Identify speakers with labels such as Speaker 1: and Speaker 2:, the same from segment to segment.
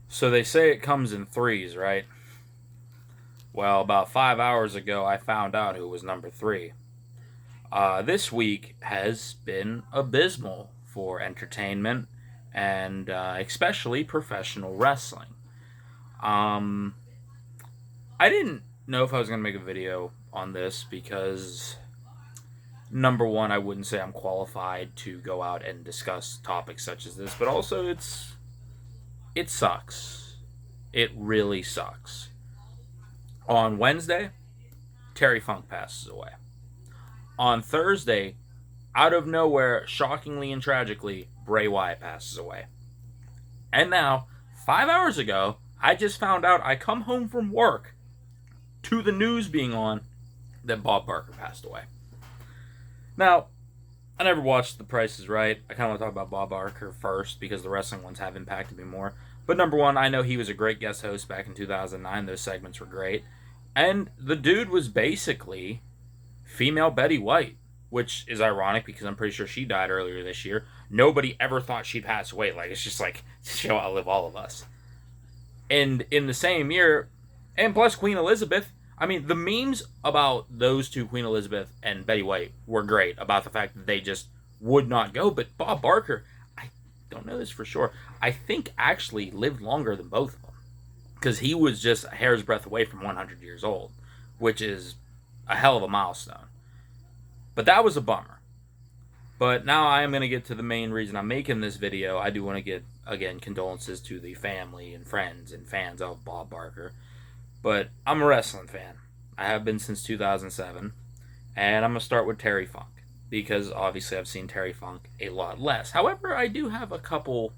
Speaker 1: So they say it comes in threes, right? Well, about 5 hours ago, I found out who was number three. This week has been abysmal for entertainment and especially professional wrestling. Um, I didn't know if I was going to make a video on this because, number one, I wouldn't say I'm qualified to go out and discuss topics such as this, but also it sucks. It really sucks. On Wednesday, Terry Funk passes away. On Thursday, out of nowhere, shockingly and tragically, Bray Wyatt passes away. And now, 5 hours ago, I just found out I come home from work to the news being on that Bob Barker passed away. Now, I never watched The Price is Right. I kind of want to talk about Bob Barker first because the wrestling ones have impacted me more. But number one, I know he was a great guest host back in 2009. Those segments were great. And the dude was basically female Betty White, which is ironic because I'm pretty sure she died earlier this year. Nobody ever thought she'd pass away. Like, it's just like, she'll outlive all of us. And in the same year, and plus Queen Elizabeth, I mean, the memes about those two, Queen Elizabeth and Betty White, were great about the fact that they just would not go. But Bob Barker, I don't know this for sure, I think actually lived longer than both of them. Because he was just a hair's breadth away from 100 years old, which is a hell of a milestone. But that was a bummer. But now I am going to get to the main reason I'm making this video. I do want to get, again, condolences to the family and friends and fans of Bob Barker. But I'm a wrestling fan. I have been since 2007. And I'm going to start with Terry Funk. Because obviously I've seen Terry Funk a lot less. However, I do have a couple,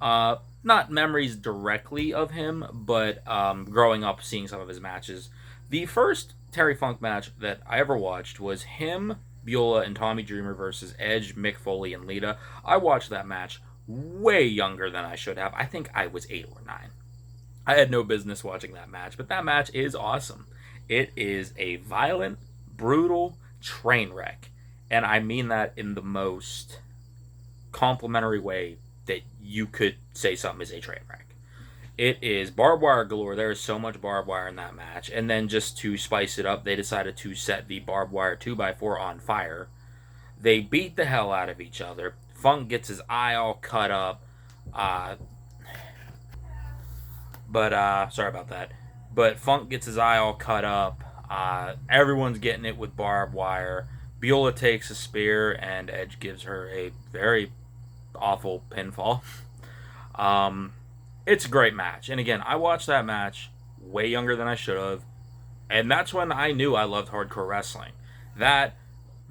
Speaker 1: not memories directly of him, but growing up seeing some of his matches. The first Terry Funk match that I ever watched was him, Beulah, and Tommy Dreamer versus Edge, Mick Foley, and Lita. I watched that match way younger than I should have. I think I was 8 or 9. I had no business watching that match, but that match is awesome. It is a violent, brutal train wreck. And I mean that in the most complimentary way that you could say something is a train wreck. It is barbed wire galore. There is so much barbed wire in that match. And then just to spice it up, they decided to set the barbed wire 2x4 on fire. They beat the hell out of each other. Funk gets his eye all cut up. Sorry about that. But Funk gets his eye all cut up. Everyone's getting it with barbed wire. Beulah takes a spear, and Edge gives her a very awful pinfall. It's a great match. And again, I watched that match way younger than I should have. And that's when I knew I loved hardcore wrestling. That,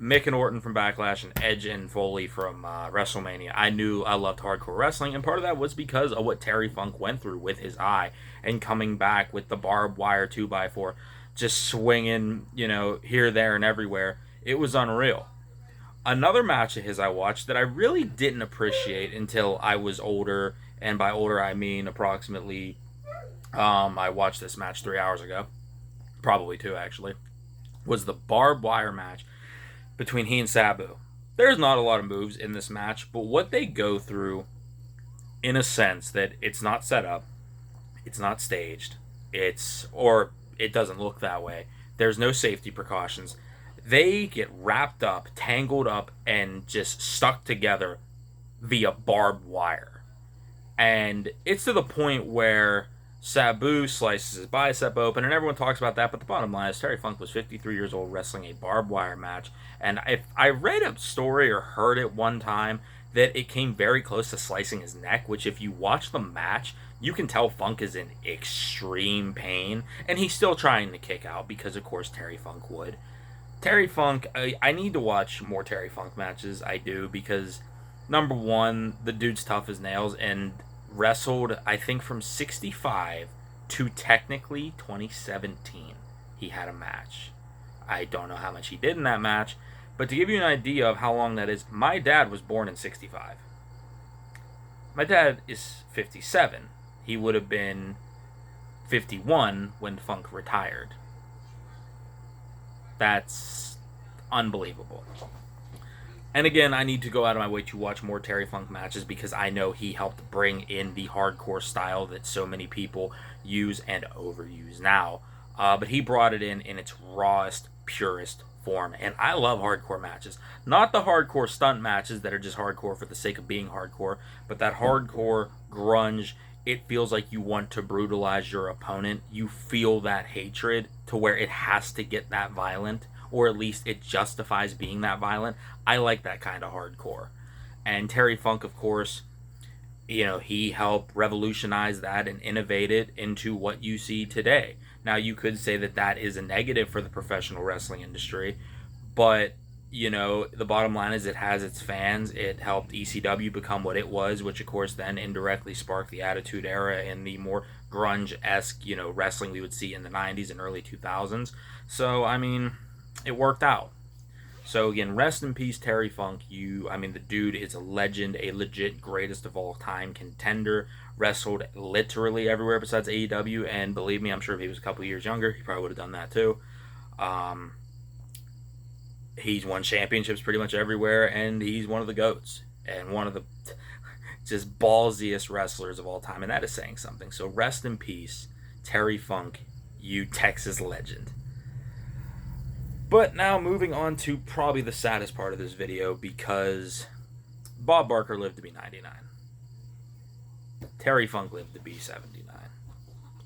Speaker 1: Mick and Orton from Backlash, and Edge and Foley from WrestleMania, I knew I loved hardcore wrestling. And part of that was because of what Terry Funk went through with his eye. And coming back with the barbed wire 2x4. Just swinging, here, there, and everywhere. It was unreal. Another match of his I watched that I really didn't appreciate until I was older, and by older I mean approximately, I watched this match 3 hours ago, probably 2 actually, was the barbed wire match between he and Sabu. There's not a lot of moves in this match, but what they go through, in a sense that it's not set up, it's not staged, it doesn't look that way, there's no safety precautions. They get wrapped up, tangled up, and just stuck together via barbed wire. And it's to the point where Sabu slices his bicep open, and everyone talks about that, but the bottom line is Terry Funk was 53 years old wrestling a barbed wire match. And if I read a story or heard it one time that it came very close to slicing his neck, which if you watch the match, you can tell Funk is in extreme pain, and he's still trying to kick out because, of course, Terry Funk would. Terry Funk, I need to watch more Terry Funk matches. I do, because number one, the dude's tough as nails and wrestled, I think, from 65 to technically 2017. He had a match. I don't know how much he did in that match, but to give you an idea of how long that is, my dad was born in 65. My dad is 57. He would have been 51 when Funk retired. That's unbelievable. And again, I need to go out of my way to watch more Terry Funk matches because I know he helped bring in the hardcore style that so many people use and overuse now. But he brought it in its rawest, purest form. And I love hardcore matches. Not the hardcore stunt matches that are just hardcore for the sake of being hardcore, but that hardcore grunge. It feels like you want to brutalize your opponent. You feel that hatred to where it has to get that violent, or at least it justifies being that violent. I like that kind of hardcore. And Terry Funk, of course, he helped revolutionize that and innovate it into what you see today. Now, you could say that that is a negative for the professional wrestling industry, but the bottom line is it has its fans. It helped ECW become what it was, which of course then indirectly sparked the Attitude Era and the more grunge-esque, wrestling we would see in the 90s and early 2000s. So, I mean, it worked out. So again, rest in peace, Terry Funk. The dude is a legend, a legit greatest of all time contender. Wrestled literally everywhere besides AEW, and believe me, I'm sure if he was a couple years younger, he probably would have done that too. He's won championships pretty much everywhere, and he's one of the GOATs and one of the just ballsiest wrestlers of all time, and that is saying something. So rest in peace, Terry Funk, you Texas legend. But now moving on to probably the saddest part of this video, because Bob Barker lived to be 99. Terry Funk lived to be 79.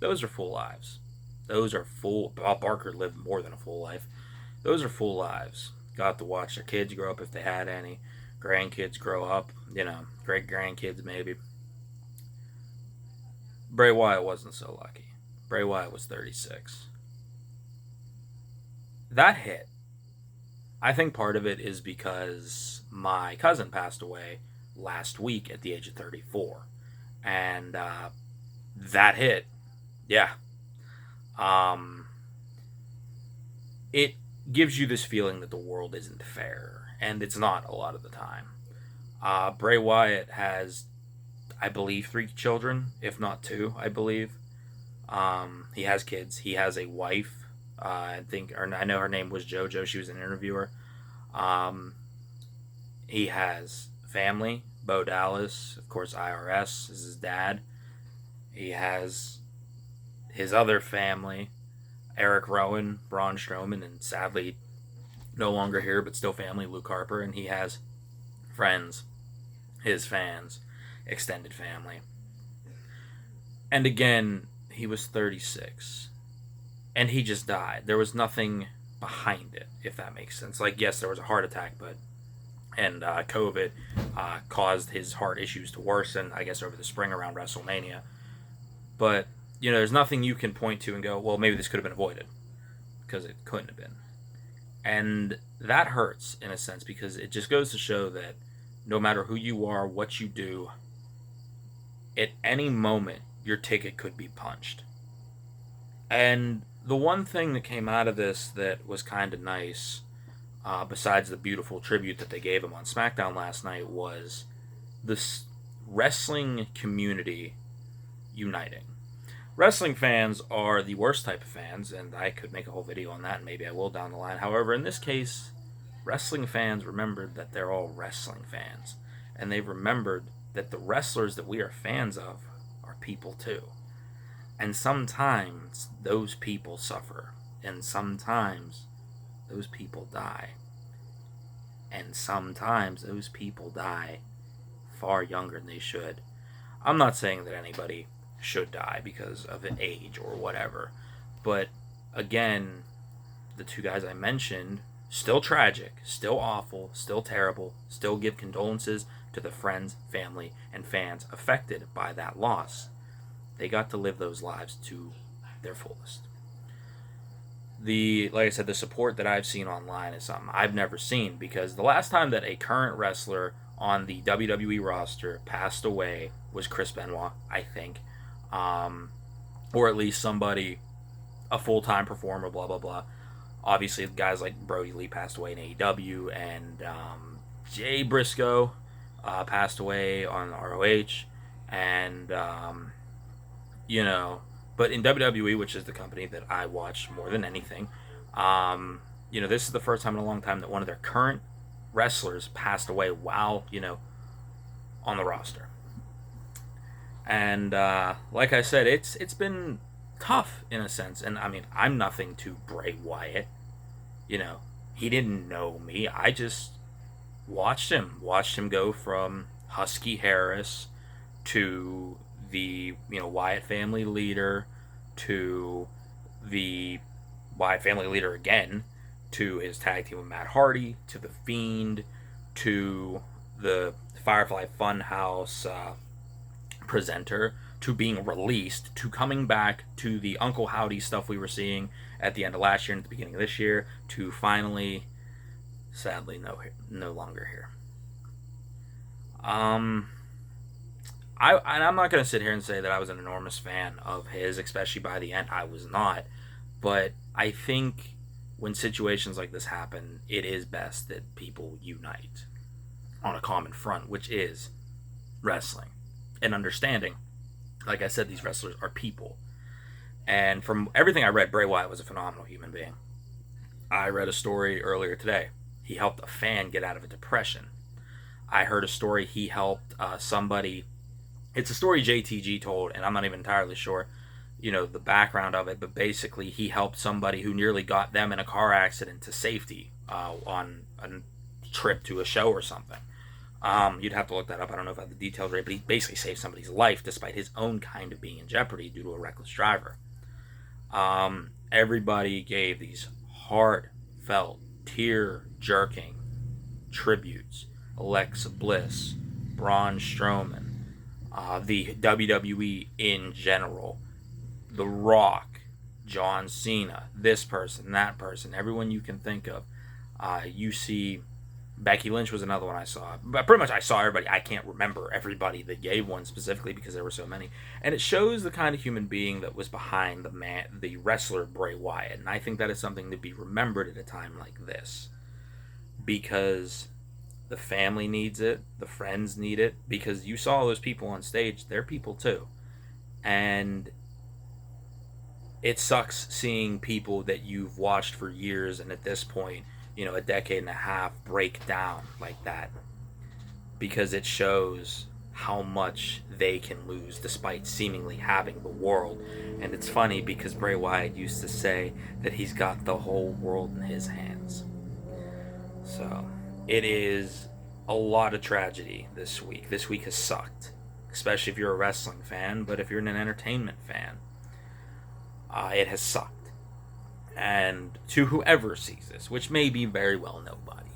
Speaker 1: Those are full lives. Bob Barker lived more than a full life. Those are full lives. Got to watch their kids grow up if they had any. Grandkids grow up. Great grandkids maybe. Bray Wyatt wasn't so lucky. Bray Wyatt was 36. That hit. I think part of it is because my cousin passed away last week at the age of 34. And that hit. Yeah. It gives you this feeling that the world isn't fair. And it's not a lot of the time. Bray Wyatt has, I believe, 3 children, if not 2, I believe. He has kids. He has a wife. I know her name was JoJo. She was an interviewer. He has family. Bo Dallas, of course, IRS is his dad. He has his other family, Eric Rowan, Braun Strowman, and sadly no longer here, but still family, Luke Harper. And he has friends, his fans, extended family. And again, he was 36. And he just died. There was nothing behind it, if that makes sense. Like, yes, there was a heart attack, and COVID caused his heart issues to worsen, I guess, over the spring around WrestleMania. But, there's nothing you can point to and go, well, maybe this could have been avoided. Because it couldn't have been. And that hurts, in a sense, because it just goes to show that no matter who you are, what you do, at any moment, your ticket could be punched. And the one thing that came out of this that was kind of nice, besides the beautiful tribute that they gave him on SmackDown last night, was this wrestling community uniting. Wrestling fans are the worst type of fans, and I could make a whole video on that, and maybe I will down the line. However, in this case, wrestling fans remembered that they're all wrestling fans, and they've remembered that the wrestlers that we are fans of are people too. And sometimes those people suffer, and sometimes those people die. And sometimes those people die far younger than they should. I'm not saying that anybody should die because of an age or whatever. But again, the 2 guys I mentioned, still tragic, still awful, still terrible, still give condolences to the friends, family, and fans affected by that loss. They got to live those lives to their fullest. Like I said, the support that I've seen online is something I've never seen, because the last time that a current wrestler on the WWE roster passed away was Chris Benoit, I think. Or at least somebody, a full-time performer, blah, blah, blah. Obviously, guys like Brody Lee passed away in AEW, and Jay Briscoe passed away on ROH, and, but in WWE, which is the company that I watch more than anything, this is the first time in a long time that one of their current wrestlers passed away while, on the roster. And like I said, it's been tough in a sense. And I mean, I'm nothing to Bray Wyatt. He didn't know me. I just watched him go from Husky Harris to the Wyatt family leader, to the Wyatt family leader again, to his tag team with Matt Hardy, to the Fiend, to the Firefly Funhouse presenter, to being released, to coming back, to the Uncle Howdy stuff we were seeing at the end of last year and at the beginning of this year, to finally, sadly, no longer here. I'm not going to sit here and say that I was an enormous fan of his, especially by the end. I was not. But I think when situations like this happen, it is best that people unite on a common front, which is wrestling and understanding. Like I said, these wrestlers are people. And from everything I read, Bray Wyatt was a phenomenal human being. I read a story earlier today. He helped a fan get out of a depression. I heard a story he helped somebody. It's a story JTG told, and I'm not even entirely sure, the background of it, but basically he helped somebody who nearly got them in a car accident to safety on a trip to a show or something. You'd have to look that up. I don't know if I have the details right, but he basically saved somebody's life despite his own kind of being in jeopardy due to a reckless driver. Everybody gave these heartfelt, tear-jerking tributes. Alexa Bliss, Braun Strowman, the WWE in general, The Rock, John Cena, this person, that person, everyone you can think of. You see, Becky Lynch was another one I saw. But pretty much I saw everybody. I can't remember everybody that gave one specifically because there were so many. And it shows the kind of human being that was behind the wrestler Bray Wyatt. And I think that is something to be remembered at a time like this. Because the family needs it, the friends need it, because you saw those people on stage, they're people too. And it sucks seeing people that you've watched for years and at this point, a decade and a half break down like that. Because it shows how much they can lose despite seemingly having the world. And it's funny because Bray Wyatt used to say that he's got the whole world in his hands. So it is a lot of tragedy this week. This week has sucked, especially if you're a wrestling fan, but if you're an entertainment fan, it has sucked. And to whoever sees this, which may be very well nobody,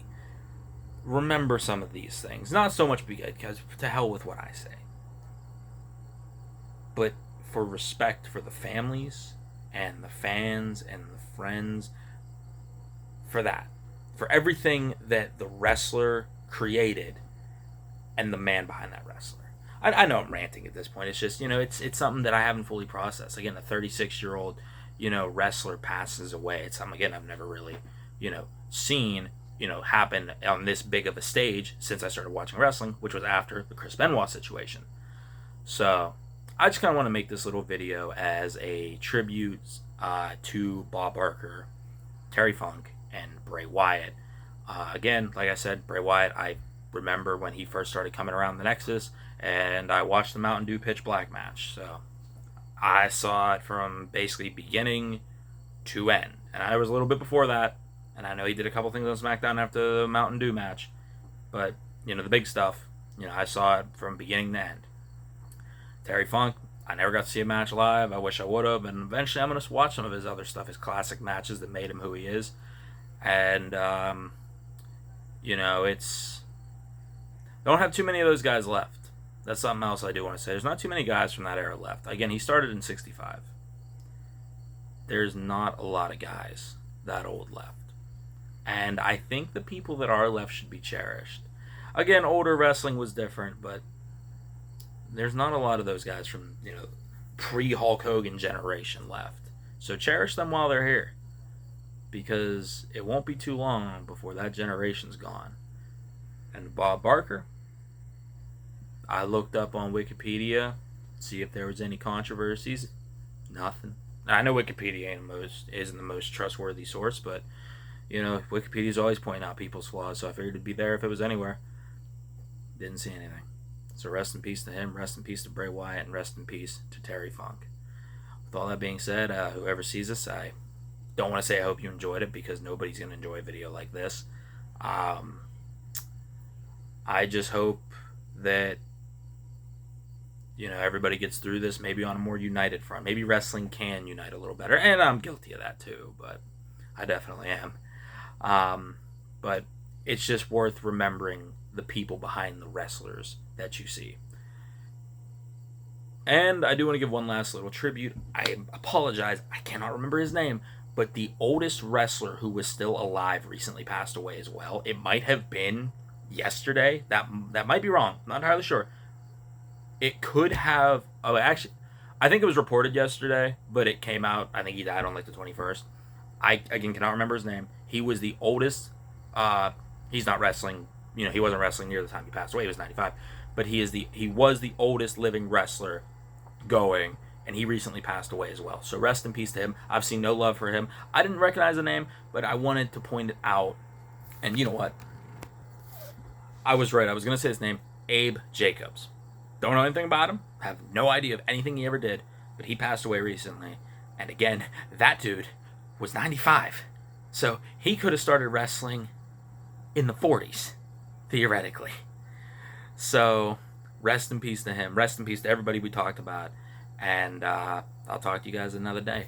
Speaker 1: remember some of these things. Not so much because to hell with what I say, but for respect for the families and the fans and the friends, for that. For everything that the wrestler created and the man behind that wrestler. I know I'm ranting at this point. It's just, it's something that I haven't fully processed. Again, a 36-year-old, wrestler passes away. It's something, again, I've never really, seen, happen on this big of a stage since I started watching wrestling, which was after the Chris Benoit situation. So I just kind of want to make this little video as a tribute to Bob Barker, Terry Funk, and Bray Wyatt. Again, like I said, Bray Wyatt, I remember when he first started coming around the Nexus, and I watched the Mountain Dew Pitch Black match. So I saw it from basically beginning to end. And I was a little bit before that, and I know he did a couple things on SmackDown after the Mountain Dew match. But, the big stuff, I saw it from beginning to end. Terry Funk, I never got to see a match live. I wish I would have. And eventually I'm going to watch some of his other stuff, his classic matches that made him who he is. And, it's... Don't have too many of those guys left. That's something else I do want to say. There's not too many guys from that era left. Again, he started in 65. There's not a lot of guys that old left. And I think the people that are left should be cherished. Again, older wrestling was different, but there's not a lot of those guys from, pre-Hulk Hogan generation left. So cherish them while they're here. Because it won't be too long before that generation's gone. And Bob Barker, I looked up on Wikipedia, see if there was any controversies. Nothing. I know Wikipedia isn't the most trustworthy source, but You know, Wikipedia's always pointing out people's flaws, so I figured it'd be there if it was anywhere. Didn't see anything. So rest in peace to him, rest in peace to Bray Wyatt, and rest in peace to Terry Funk. With all that being said, whoever sees this, I don't want to say I hope you enjoyed it, because nobody's going to enjoy a video like this. I just hope that, you know, everybody gets through this maybe on a more united front. Maybe wrestling can unite a little better, and I'm guilty of that too, but I definitely am. But it's just worth remembering the people behind the wrestlers that you see. And I do want to give one last little tribute. I apologize, I cannot remember his name, but the oldest wrestler who was still alive recently passed away as well. It might have been yesterday. That might be wrong. I'm not entirely sure. It could have. Oh, actually, I think it was reported yesterday, but it came out. I think he died on like the 21st. I again cannot remember his name. He was the oldest. He's not wrestling. You know, he wasn't wrestling near the time he passed away. He was 95, but he was the oldest living wrestler going, and he recently passed away as well. So rest in peace to him. I've seen no love for him. I didn't recognize the name, but I wanted to point it out. And you know what? I was right. I was gonna say his name, Abe Jacobs. Don't know anything about him. Have no idea of anything he ever did, but he passed away recently. And again, that dude was 95. So he could have started wrestling in the 40s, theoretically. So rest in peace to him. Rest in peace to everybody we talked about. And I'll talk to you guys another day.